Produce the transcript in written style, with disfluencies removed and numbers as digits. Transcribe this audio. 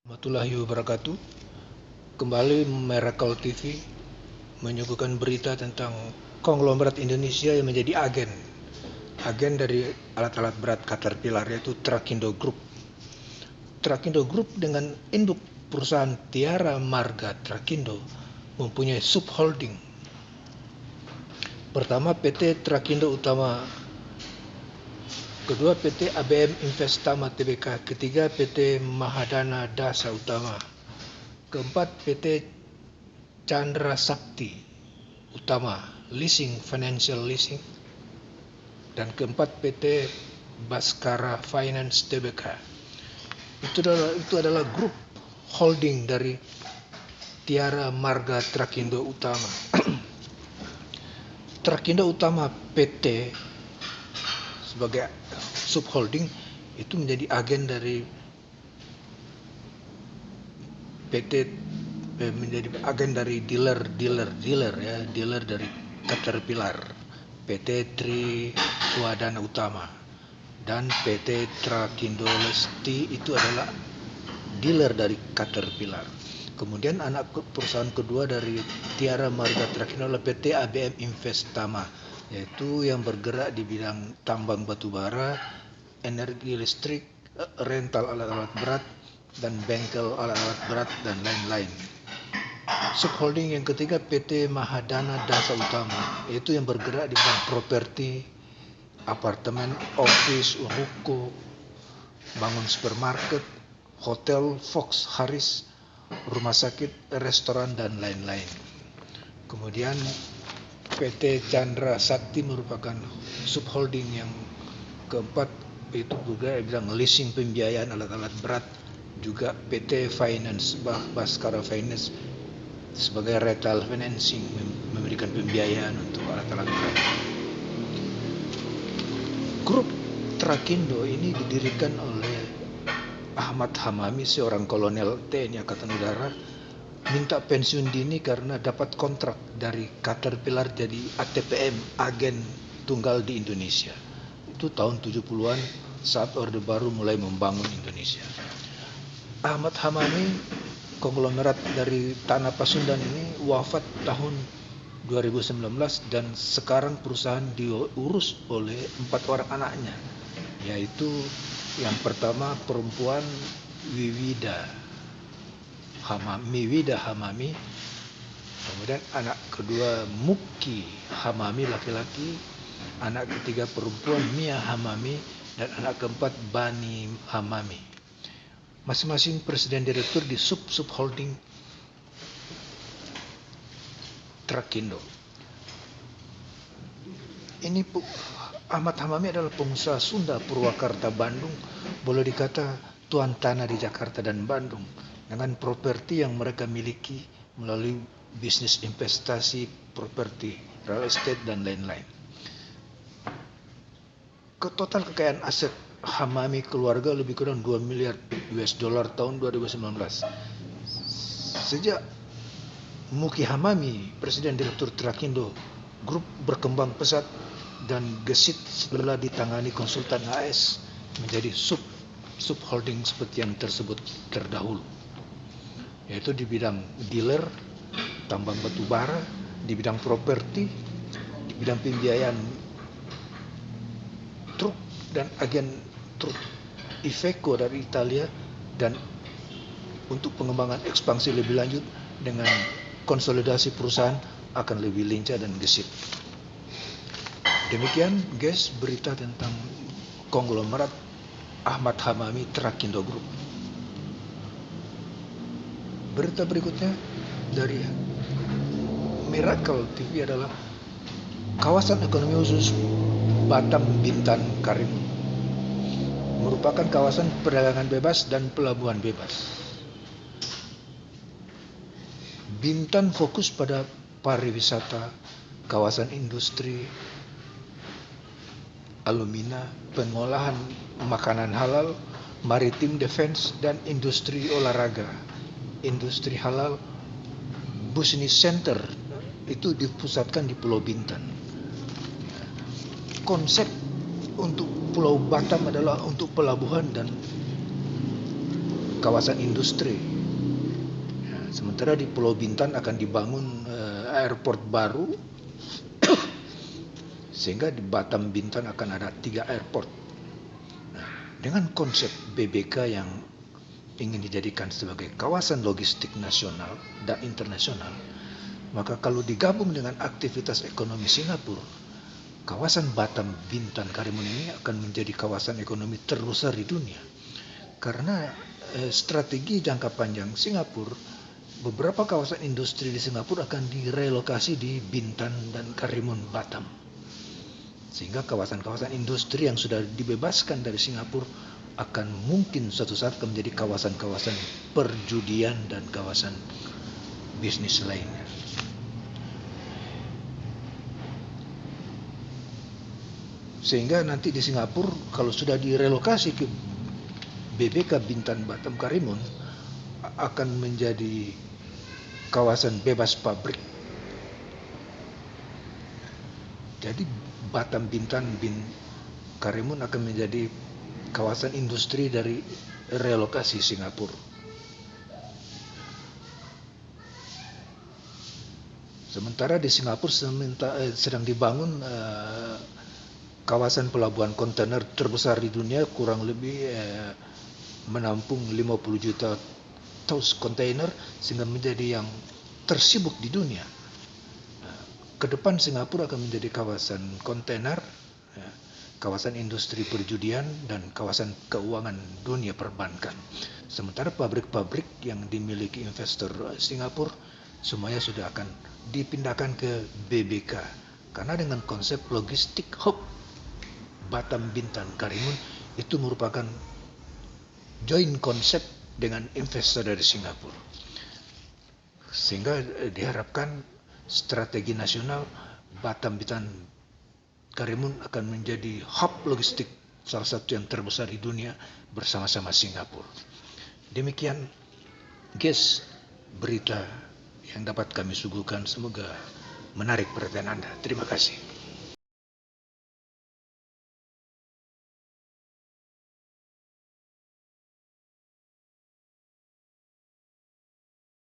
Warahmatullahi wabarakatuh. Kembali Miracle TV menyuguhkan berita tentang konglomerat Indonesia yang menjadi agen dari alat-alat berat Caterpillar, yaitu Trakindo Group. Trakindo Group dengan induk perusahaan Tiara Marga Trakindo mempunyai subholding. Pertama PT Trakindo Utama, kedua PT ABM Investama Tbk, ketiga PT Mahadana Dasa Utama, keempat PT Chandra Sakti Utama Leasing Financial Leasing, dan keempat PT Baskara Finance Tbk. Itu adalah grup holding dari Tiara Marga Trakindo Utama. Trakindo Utama PT sebagai subholding itu menjadi agen dari PT, menjadi agen dari dealer dari Caterpillar, PT Tri Wadana Utama dan PT Trakindo Lesti itu adalah dealer dari Caterpillar. Kemudian anak perusahaan kedua dari Tiara Marga Trakindo adalah PT ABM Investama, yaitu yang bergerak di bidang tambang batu bara, energi listrik, rental alat-alat berat, dan bengkel alat-alat berat, dan lain-lain. Subholding yang ketiga PT Mahadana Dasa Utama, yaitu yang bergerak di bidang properti, apartemen, office, ruko, bangun supermarket, hotel, Fox Harris, rumah sakit, restoran, dan lain-lain. Kemudian PT Chandra Sakti merupakan subholding yang keempat, yaitu juga bidang leasing pembiayaan alat-alat berat, juga PT Finance Baskara Finance sebagai retail financing, memberikan pembiayaan untuk alat-alat berat. Grup Trakindo ini didirikan oleh Ahmad Hamami, seorang kolonel TNI Angkatan Udara, minta pensiun dini karena dapat kontrak dari Caterpillar jadi ATPM, agen tunggal di Indonesia. Itu tahun 70-an saat Orde Baru mulai membangun Indonesia. Ahmad Hamami, konglomerat dari Tanah Pasundan ini, wafat tahun 2019 dan sekarang perusahaan diurus oleh 4 orang anaknya, yaitu yang pertama perempuan Wiwida Hamami, kemudian anak kedua Muki Hamami laki-laki, anak ketiga perempuan Mia Hamami, dan anak keempat Bani Hamami. Masing-masing presiden direktur di subholding Trakindo. Ini Ahmad Hamami adalah pengusaha Sunda Purwakarta Bandung, boleh dikata tuan tanah di Jakarta dan Bandung, dengan properti yang mereka miliki melalui bisnis investasi properti, real estate, dan lain-lain. Total kekayaan aset Hamami keluarga lebih kurang 2 miliar US dollar tahun 2019. Sejak Muki Hamami, presiden direktur Trakindo Group, berkembang pesat dan gesit setelah ditangani konsultan AS menjadi subholding seperti yang tersebut terdahulu, yaitu di bidang dealer tambang batu bara, di bidang properti, di bidang pembiayaan truk dan agen truk Iveco dari Italia, dan untuk pengembangan ekspansi lebih lanjut dengan konsolidasi perusahaan akan lebih lincah dan gesit. Demikian guys, berita tentang konglomerat Ahmad Hamami Trakindo Group. Berita berikutnya dari Miracle TV adalah kawasan ekonomi khusus Batam Bintan Karim merupakan kawasan perdagangan bebas dan pelabuhan bebas. Bintan fokus pada pariwisata, kawasan industri, alumina, pengolahan makanan halal, maritim defense, dan industri olahraga. Industri halal, business center itu dipusatkan di Pulau Bintan. Konsep untuk Pulau Batam adalah untuk pelabuhan dan kawasan industri. Ya, sementara di Pulau Bintan akan dibangun airport baru, sehingga di Batam Bintan akan ada 3 airport. Nah, dengan konsep BBK yang ingin dijadikan sebagai kawasan logistik nasional dan internasional, maka kalau digabung dengan aktivitas ekonomi Singapura, kawasan Batam, Bintan, Karimun ini akan menjadi kawasan ekonomi terbesar di dunia. Karena strategi jangka panjang Singapura, beberapa kawasan industri di Singapura akan direlokasi di Bintan dan Karimun Batam. Sehingga kawasan-kawasan industri yang sudah dibebaskan dari Singapura akan mungkin suatu saat akan menjadi kawasan-kawasan perjudian dan kawasan bisnis lainnya. Sehingga nanti di Singapura kalau sudah direlokasi ke BBK Bintan Batam Karimun akan menjadi kawasan bebas pabrik. Jadi Batam Bintan Karimun akan menjadi kawasan industri dari relokasi Singapura. Sementara di Singapura sedang dibangun kawasan pelabuhan kontainer terbesar di dunia, kurang lebih menampung 50 juta taus kontainer, sehingga menjadi yang tersibuk di dunia. Ke depan Singapura akan menjadi kawasan kontainer, kawasan industri perjudian, dan kawasan keuangan dunia perbankan. Sementara pabrik-pabrik yang dimiliki investor Singapura semuanya sudah akan dipindahkan ke BBK. Karena dengan konsep logistik hub Batam Bintan Karimun itu merupakan joint konsep dengan investor dari Singapura. Sehingga diharapkan strategi nasional Batam Bintan Karimun akan menjadi hub logistik salah satu yang terbesar di dunia bersama-sama Singapura. Demikian guys, berita yang dapat kami suguhkan, semoga menarik perhatian Anda. Terima kasih.